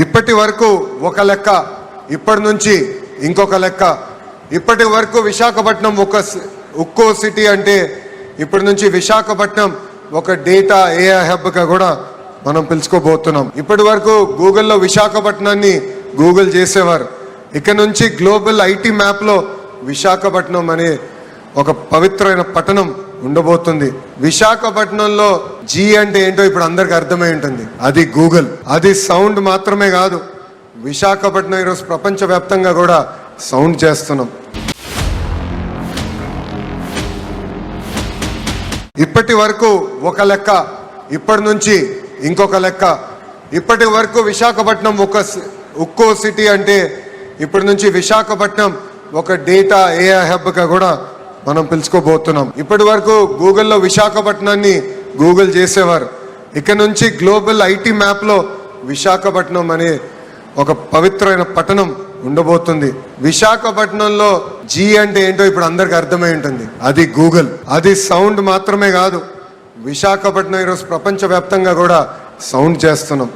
ఇప్పటి వరకు ఒక లెక్క, ఇప్పటి నుంచి ఇంకొక లెక్క. ఇప్పటి వరకు విశాఖపట్నం ఒక ఉక్కో సిటీ అంటే ఇప్పటి నుంచి విశాఖపట్నం ఒక డేటా ఏఐ హబ్గా కూడా మనం పిలుచుకోబోతున్నాం. ఇప్పటి వరకు గూగుల్లో విశాఖపట్నాన్ని గూగుల్ చేసేవారు. ఇక నుంచి గ్లోబల్ ఐటీ మ్యాప్లో విశాఖపట్నం అనే ఒక పవిత్రమైన పట్టణం ఉండబోతుంది. విశాఖపట్నంలో జీ అంటే ఏంటో ఇప్పుడు అందరికి అర్థమై ఉంటుంది. అది గూగుల్. అది సౌండ్ మాత్రమే కాదు, విశాఖపట్నం ఈరోజు ప్రపంచవ్యాప్తంగా కూడా సౌండ్ చేస్తున్నాం. ఇప్పటి వరకు ఒక లెక్క, ఇప్పటి నుంచి ఇంకొక లెక్క. ఇప్పటి వరకు విశాఖపట్నం ఒక ఉక్కో సిటీ అంటే ఇప్పటి నుంచి విశాఖపట్నం ఒక డేటా ఏఐ హబ్గా కూడా మనం పిలుచుకోబోతున్నాం. ఇప్పటి వరకు గూగుల్లో విశాఖపట్నాన్ని గూగుల్ చేసేవారు. ఇక నుంచి గ్లోబల్ ఐటీ మ్యాప్లో విశాఖపట్నం అనే ఒక పవిత్రమైన పట్టణం ఉండబోతుంది. విశాఖపట్నంలో జీ అంటే ఏంటో ఇప్పుడు అందరికి అర్థమై ఉంటుంది. అది గూగుల్. అది సౌండ్ మాత్రమే కాదు, విశాఖపట్నం ఈరోజు ప్రపంచవ్యాప్తంగా కూడా సౌండ్ చేస్తున్నాం.